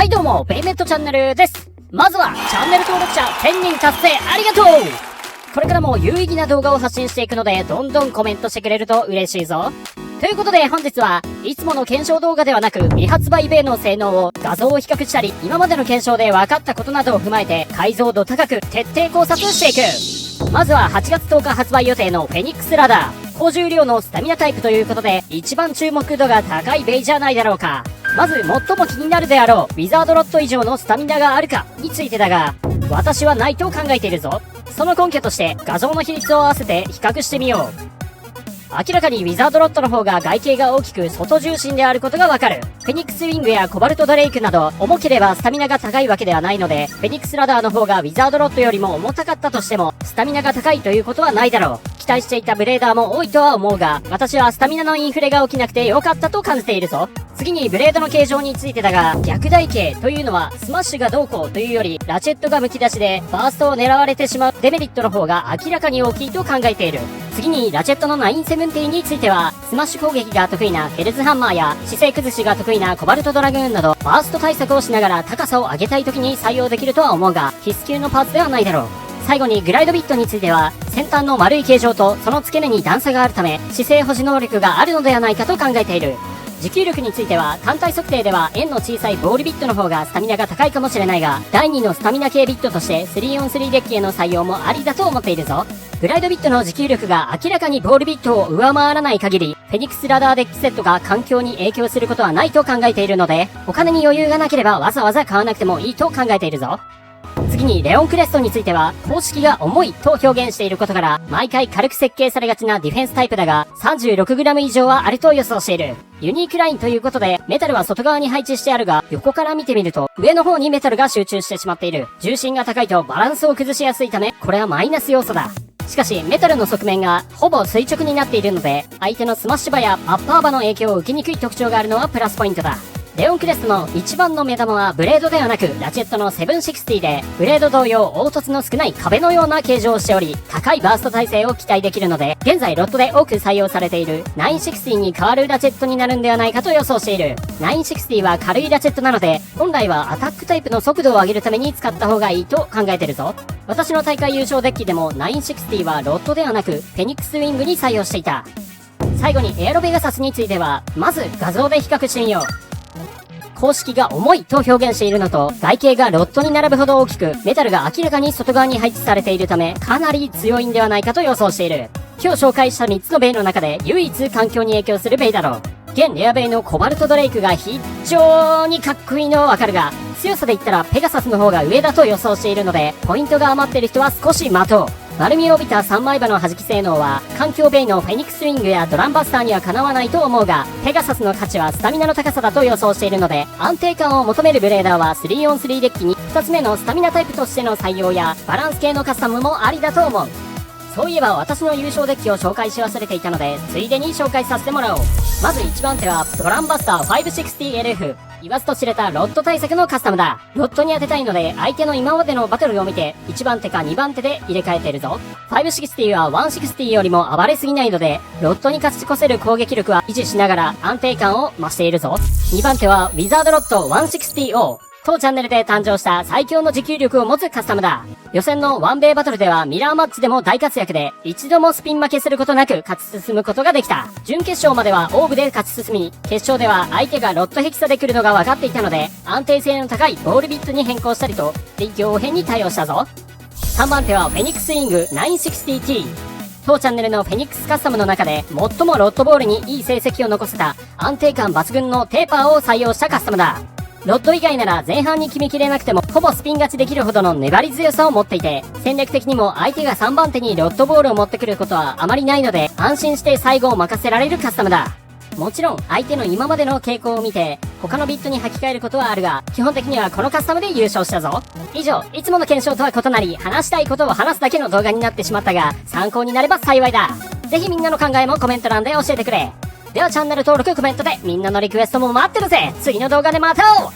はいどうも、ベイメットチャンネルです。まずは、チャンネル登録者1000人達成ありがとう。これからも有意義な動画を発信していくので、どんどんコメントしてくれると嬉しいぞ。ということで本日はいつもの検証動画ではなく未発売米の性能を画像を比較したり今までの検証で分かったことなどを踏まえて解像度高く徹底考察していく。まずは8月10日発売予定のフェニックスラダー。高重量のスタミナタイプということで一番注目度が高い米じゃないだろうか。まず最も気になるであろうウィザードロット以上のスタミナがあるかについてだが、私はないと考えているぞ。その根拠として画像の比率を合わせて比較してみよう。明らかにウィザードロットの方が外形が大きく外重心であることがわかる。フェニックスウィングやコバルトドレイクなど重ければスタミナが高いわけではないので、フェニックスラダーの方がウィザードロットよりも重たかったとしてもスタミナが高いということはないだろう。期待していたブレーダーも多いとは思うが、私はスタミナのインフレが起きなくてよかったと感じているぞ。次にブレードの形状についてだが、逆台形というのはスマッシュがどうこうというよりラチェットがむき出しでバーストを狙われてしまうデメリットの方が明らかに大きいと考えている。次にラチェットの970についてはスマッシュ攻撃が得意なヘルズハンマーや姿勢崩しが得意なコバルトドラグーンなどバースト対策をしながら高さを上げたい時に採用できるとは思うが、必須級のパーツではないだろう。最後にグライドビットについては先端の丸い形状とその付け根に段差があるため姿勢保持能力があるのではないかと考えている。持久力については単体測定では円の小さいボールビットの方がスタミナが高いかもしれないが、第2のスタミナ系ビットとして 3on3 デッキへの採用もありだと思っているぞ。グライドビットの持久力が明らかにボールビットを上回らない限りフェニックスラダーデッキセットが環境に影響することはないと考えているので、お金に余裕がなければわざわざ買わなくてもいいと考えているぞ。次にレオンクレストについては公式が重いと表現していることから毎回軽く設計されがちなディフェンスタイプだが 36g 以上はあると予想している。ユニークラインということでメタルは外側に配置してあるが、横から見てみると上の方にメタルが集中してしまっている。重心が高いとバランスを崩しやすいためこれはマイナス要素だ。しかしメタルの側面がほぼ垂直になっているので相手のスマッシュ刃やアッパー刃の影響を受けにくい特徴があるのはプラスポイントだ。レオンクレストの一番の目玉はブレードではなくラチェットの760で、ブレード同様凹凸の少ない壁のような形状をしており高いバースト耐性を期待できるので、現在ロットで多く採用されている960に代わるラチェットになるんではないかと予想している。960は軽いラチェットなので本来はアタックタイプの速度を上げるために使った方がいいと考えてるぞ。私の大会優勝デッキでも960はロットではなくフェニックスウィングに採用していた。最後にエアロベガサスについてはまず画像で比較してみよう。公式が重いと表現しているのと外形がロットに並ぶほど大きくメタルが明らかに外側に配置されているためかなり強いんではないかと予想している。今日紹介した3つのベイの中で唯一環境に影響するベイだろう。現レアベイのコバルトドレイクが非常にかっこいいのはわかるが、強さで言ったらペガサスの方が上だと予想しているのでポイントが余っている人は少し待とう。丸みを帯びた3枚刃の弾き性能は環境ベイのフェニックスウィングやドランバスターにはかなわないと思うが、ペガサスの価値はスタミナの高さだと予想しているので、安定感を求めるブレーダーは 3on3 デッキに2つ目のスタミナタイプとしての採用やバランス系のカスタムもありだと思う。そういえば私の優勝デッキを紹介し忘れていたのでついでに紹介させてもらおう。まず1番手はドランバスター 560LF。 言わずと知れたロット対策のカスタムだ。ロットに当てたいので相手の今までのバトルを見て1番手か2番手で入れ替えてるぞ。560は160よりも暴れすぎないのでロットに勝ち越せる攻撃力は維持しながら安定感を増しているぞ。2番手はウィザードロット 160O。当チャンネルで誕生した最強の持久力を持つカスタムだ。予選のワンベイバトルではミラーマッチでも大活躍で一度もスピン負けすることなく勝ち進むことができた。準決勝まではオーブで勝ち進み、決勝では相手がロットヘキサで来るのが分かっていたので安定性の高いボールビットに変更したりと臨機応変に対応したぞ。3番手はフェニックスウィング 960T。当チャンネルのフェニックスカスタムの中で最もロットボールにいい成績を残せた安定感抜群のテーパーを採用したカスタムだ。ロット以外なら前半に決めきれなくてもほぼスピン勝ちできるほどの粘り強さを持っていて、戦略的にも相手が3番手にロットボールを持ってくることはあまりないので安心して最後を任せられるカスタムだ。もちろん相手の今までの傾向を見て他のビットに履き替えることはあるが、基本的にはこのカスタムで優勝したぞ。以上、いつもの検証とは異なり話したいことを話すだけの動画になってしまったが参考になれば幸いだ。ぜひみんなの考えもコメント欄で教えてくれ。ではチャンネル登録コメントでみんなのリクエストも待ってるぜ。次の動画でまた会おう。